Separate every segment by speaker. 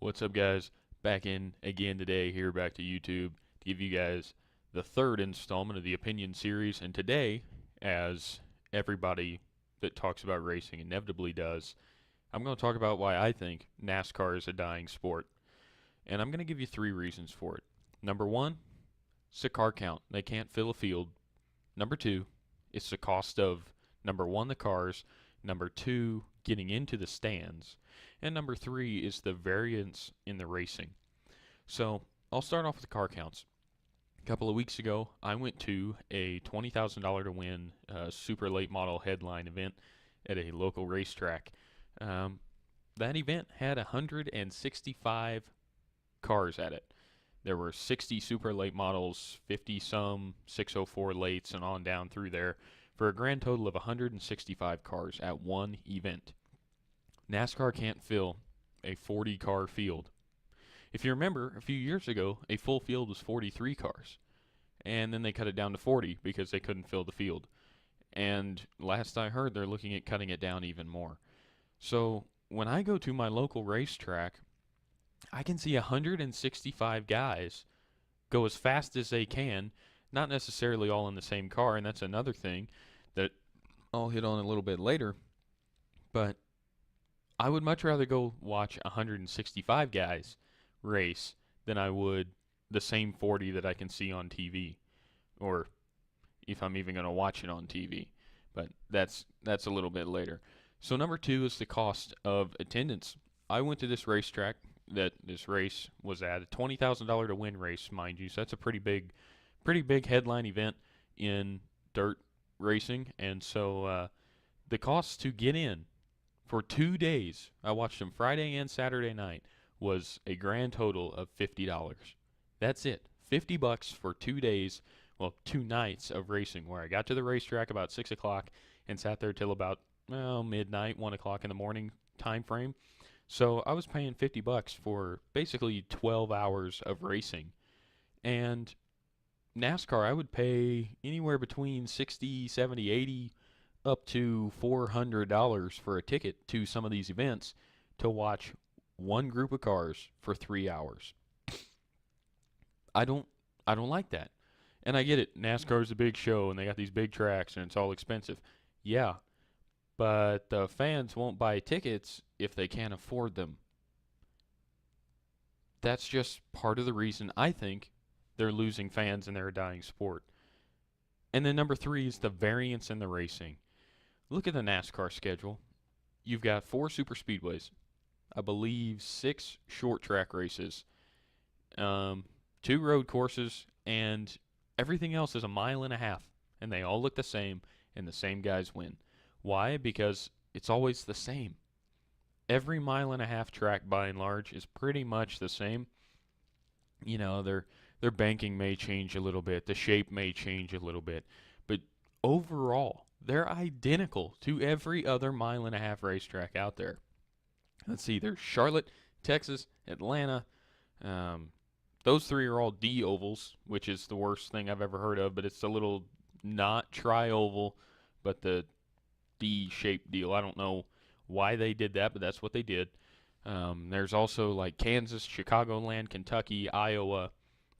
Speaker 1: What's up, guys? Back in again today, here back to YouTube to give you guys the third installment of the opinion series. And today, as everybody that talks about racing inevitably does, I'm going to talk about why I think NASCAR is a dying sport. And I'm going to give you three reasons for it. Number one, it's the car count. They can't fill a field. Number two, it's the cost of, number one, the cars. Number two, getting into the stands. And number three is the variance in the racing. So I'll start off with the car counts. A couple of weeks ago, I went to a $20,000 to win super late model headline event at a local racetrack. That event had 165 cars at it. There were 60 super late models, 50 some 604 lates, and on down through there, for a grand total of 165 cars at one event. NASCAR can't fill a 40-car field. If you remember, a few years ago, a full field was 43 cars. And then they cut it down to 40 because they couldn't fill the field. And last I heard, they're looking at cutting it down even more. So when I go to my local racetrack, I can see 165 guys go as fast as they can, not necessarily all in the same car, and that's another thing that I'll hit on a little bit later. But I would much rather go watch 165 guys race than I would the same 40 that I can see on TV, or if I'm even going to watch it on TV. But that's a little bit later. So number two is the cost of attendance. I went to this racetrack that this race was at, a $20,000 to win race, mind you. So that's a pretty big headline event in dirt racing. And so the cost to get in for 2 days, I watched them Friday and Saturday night, was a grand total of $50. That's it. $50 for 2 days, well, 2 nights of racing, where I got to the racetrack about 6 o'clock and sat there till about midnight, 1 o'clock in the morning time frame. So I was paying $50 for basically 12 hours of racing. And NASCAR, I would pay anywhere between 60, 70, 80, up to $400 for a ticket to some of these events to watch one group of cars for 3 hours. I don't like that. And I get it. NASCAR is a big show and they got these big tracks and it's all expensive. Yeah. But the fans won't buy tickets if they can't afford them. That's just part of the reason I think they're losing fans and they're a dying sport. And then number three is the variance in the racing. Look at the NASCAR schedule. You've got 4 super speedways, I believe 6 short track races, 2 road courses, and everything else is a mile and a half. And they all look the same, and the same guys win. Why? Because it's always the same. Every mile and a half track, by and large, is pretty much the same. You know, their banking may change a little bit, the shape may change a little bit, but overall, they're identical to every other mile and a half racetrack out there. Let's see, there's Charlotte, Texas, Atlanta. Those 3 are all D ovals, which is the worst thing I've ever heard of, but it's a little not tri-oval, but the D-shaped deal. I don't know why they did that, but that's what they did. There's also like Kansas, Chicagoland, Kentucky, Iowa.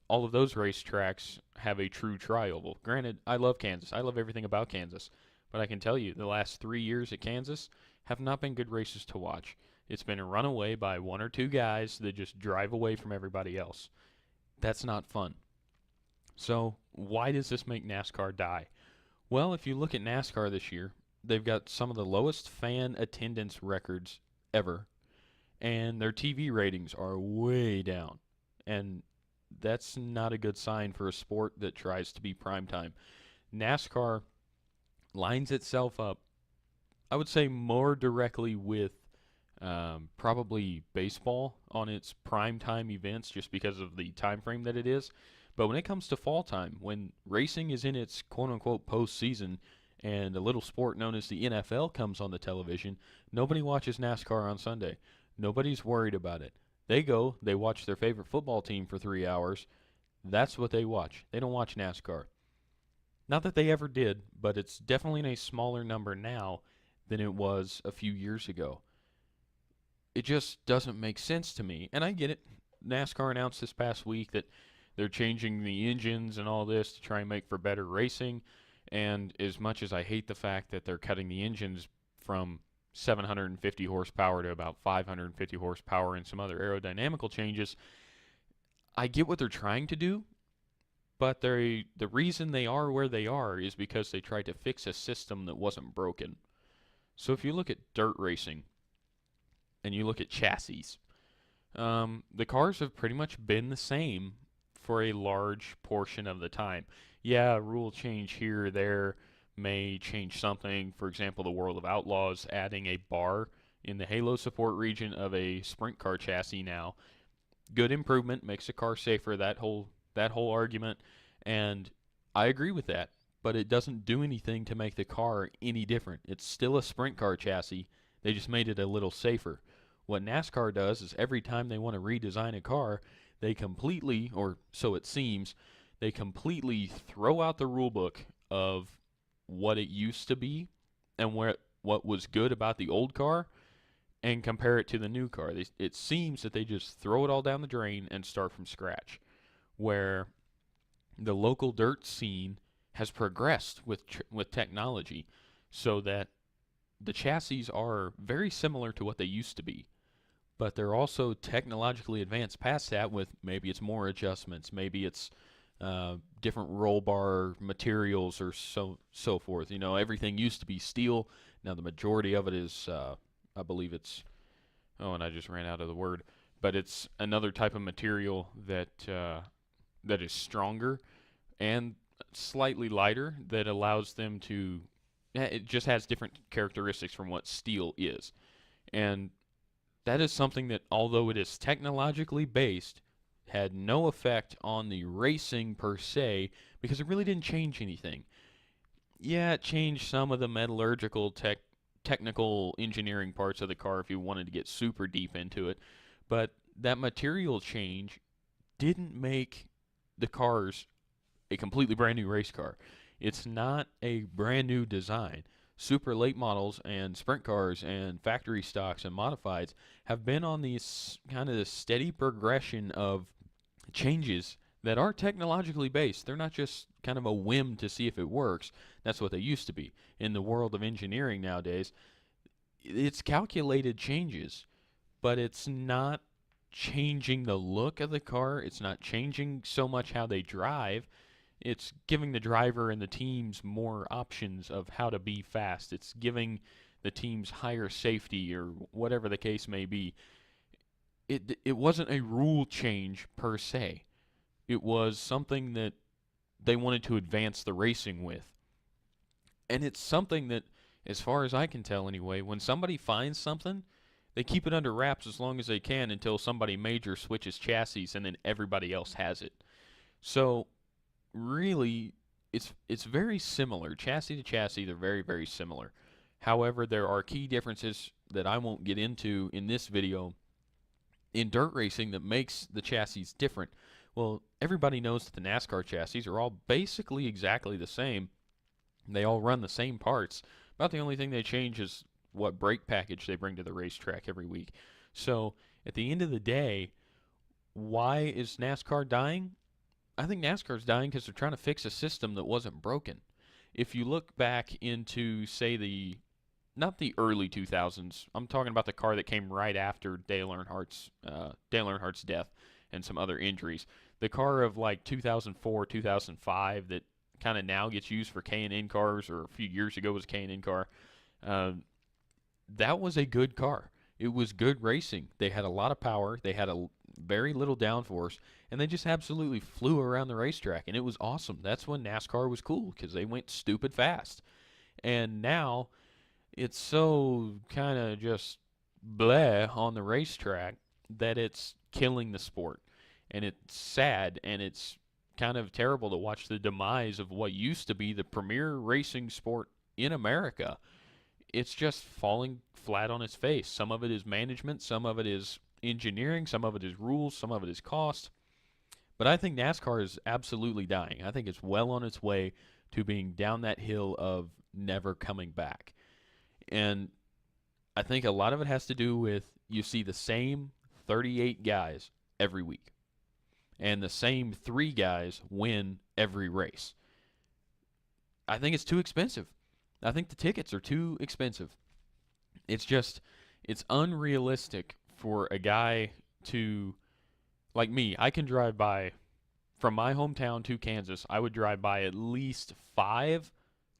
Speaker 1: All of those racetracks have a true tri-oval. Granted, I love Kansas. I love everything about Kansas. But I can tell you, the last 3 years at Kansas have not been good races to watch. It's been run away by 1 or 2 guys that just drive away from everybody else. That's not fun. So why does this make NASCAR die? Well, if you look at NASCAR this year, they've got some of the lowest fan attendance records ever. And their TV ratings are way down. And that's not a good sign for a sport that tries to be primetime. NASCAR lines itself up, I would say, more directly with probably baseball on its primetime events, just because of the time frame that it is. But when it comes to fall time, when racing is in its quote-unquote postseason and a little sport known as the NFL comes on the television, nobody watches NASCAR on Sunday. Nobody's worried about it. They go, they watch their favorite football team for 3 hours. That's what they watch. They don't watch NASCAR. Not that they ever did, but it's definitely in a smaller number now than it was a few years ago. it just doesn't make sense to me. And I get it. NASCAR announced this past week that they're changing the engines and all this to try and make for better racing. And as much as I hate the fact that they're cutting the engines from 750 horsepower to about 550 horsepower and some other aerodynamical changes, I get what they're trying to do, but the reason they are where they are is because they tried to fix a system that wasn't broken. So if you look at dirt racing and you look at chassis, the cars have pretty much been the same for a large portion of the time. Yeah, a rule change here or there may change something. For example, the World of Outlaws adding a bar in the halo support region of a sprint car chassis now. Good improvement, makes the car safer, that whole argument, and I agree with that, but it doesn't do anything to make the car any different. It's still a sprint car chassis. They just made it a little safer. What NASCAR does is every time they want to redesign a car, they completely, or so it seems, they completely throw out the rule book of what it used to be and what was good about the old car and compare it to the new car. It seems that they just throw it all down the drain and start from scratch, where the local dirt scene has progressed with technology so that the chassis are very similar to what they used to be, but they're also technologically advanced past that with maybe it's more adjustments, maybe it's different roll bar materials or so forth. You know, everything used to be steel. Now the majority of it is, I believe it's, oh, and I just ran out of the word, but it's another type of material that that is stronger and slightly lighter that allows them to, it just has different characteristics from what steel is. And that is something that, although it is technologically based, had no effect on the racing per se because it really didn't change anything. Yeah, it changed some of the metallurgical technical engineering parts of the car if you wanted to get super deep into it, but that material change didn't make the cars a completely brand new race car. It's not a brand new design. Super late models and sprint cars and factory stocks and modifieds have been on these kind of this steady progression of changes that are technologically based. They're not just kind of a whim to see if it works. That's what they used to be. In the world of engineering nowadays, it's calculated changes, but it's not changing the look of the car. It's not changing so much how they drive. It's giving the driver and the teams more options of how to be fast. It's giving the teams higher safety or whatever the case may be. It wasn't a rule change per se. It was something that they wanted to advance the racing with. And it's something that, as far as I can tell anyway, when somebody finds something, they keep it under wraps as long as they can until somebody major switches chassis and then everybody else has it. So really, it's very similar. Chassis to chassis, they're very, very similar. However, there are key differences that I won't get into in this video in dirt racing that makes the chassis different. Well, everybody knows that the NASCAR chassis are all basically exactly the same. They all run the same parts. About the only thing they change is what brake package they bring to the racetrack every week. So, at the end of the day, why is NASCAR dying? I think NASCAR's dying because they're trying to fix a system that wasn't broken. If you look back into, say, not the early 2000s, I'm talking about the car that came right after Dale Earnhardt's death and some other injuries. The car of like 2004, 2005 that kind of now gets used for K&N cars, or a few years ago was a K&N car. That was a good car. It was good racing. They had a lot of power. They had a very little downforce, and they just absolutely flew around the racetrack, and it was awesome. That's when NASCAR was cool because they went stupid fast. And now it's so kind of just bleh on the racetrack that it's killing the sport. And it's sad, and it's kind of terrible to watch the demise of what used to be the premier racing sport in America. It's just falling flat on its face. Some of it is management, some of it is engineering, some of it is rules, some of it is cost. But I think NASCAR is absolutely dying. I think it's well on its way to being down that hill of never coming back. And I think a lot of it has to do with you see the same 38 guys every week, and the same 3 guys win every race. I think it's too expensive. I think the tickets are too expensive. It's unrealistic for a guy to, like me, I can drive by from my hometown to Kansas. I would drive by at least 5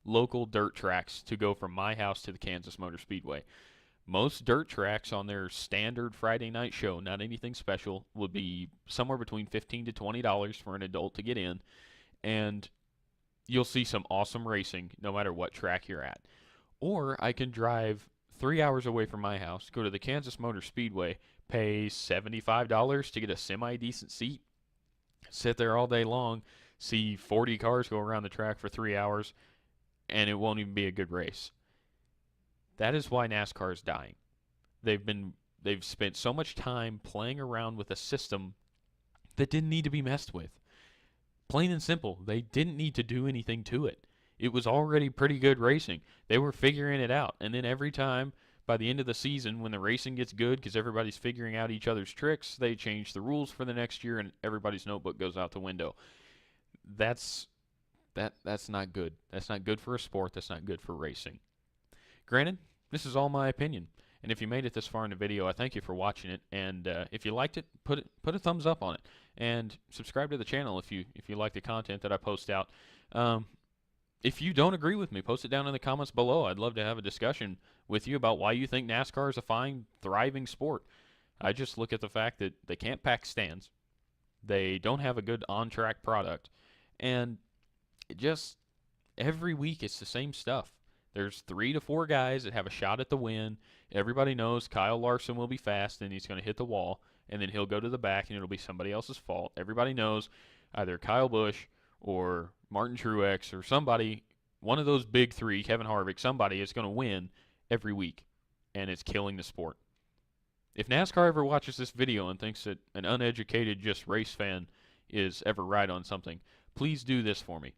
Speaker 1: local dirt tracks to go from my house to the Kansas Motor Speedway. Most dirt tracks on their standard Friday night show, not anything special, would be somewhere between $15 to $20 for an adult to get in, and you'll see some awesome racing no matter what track you're at. Or I can drive 3 hours away from my house, go to the Kansas Motor Speedway, pay $75 to get a semi-decent seat, sit there all day long, see 40 cars go around the track for 3 hours, and it won't even be a good race. That is why NASCAR is dying. They've spent so much time playing around with a system that didn't need to be messed with. Plain and simple, they didn't need to do anything to it. It was already pretty good racing. They were figuring it out, and then every time by the end of the season, when the racing gets good because everybody's figuring out each other's tricks, they change the rules for the next year, and everybody's notebook goes out the window. That's not good. That's not good for a sport. That's not good for racing. Granted, this is all my opinion, and if you made it this far in the video, I thank you for watching it. And if you liked it, put a thumbs up on it, and subscribe to the channel if you like the content that I post out. If you don't agree with me, post it down in the comments below. I'd love to have a discussion with you about why you think NASCAR is a fine, thriving sport. I just look at the fact that they can't pack stands, they don't have a good on-track product, and it just every week it's the same stuff. There's 3 to 4 guys that have a shot at the win. Everybody knows Kyle Larson will be fast and he's going to hit the wall, and then he'll go to the back and it'll be somebody else's fault. Everybody knows either Kyle Busch or Martin Truex or somebody, one of those big 3, Kevin Harvick, somebody is going to win every week, and it's killing the sport. If NASCAR ever watches this video and thinks that an uneducated, just race fan is ever right on something, please do this for me.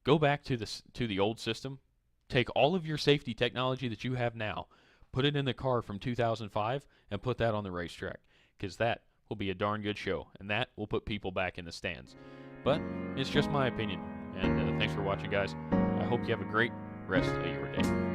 Speaker 1: Go back to the old system. Take all of your safety technology that you have now, put it in the car from 2005, and put that on the racetrack, because that will be a darn good show, and that will put people back in the stands. But it's just my opinion, and thanks for watching, guys. I hope you have a great rest of your day.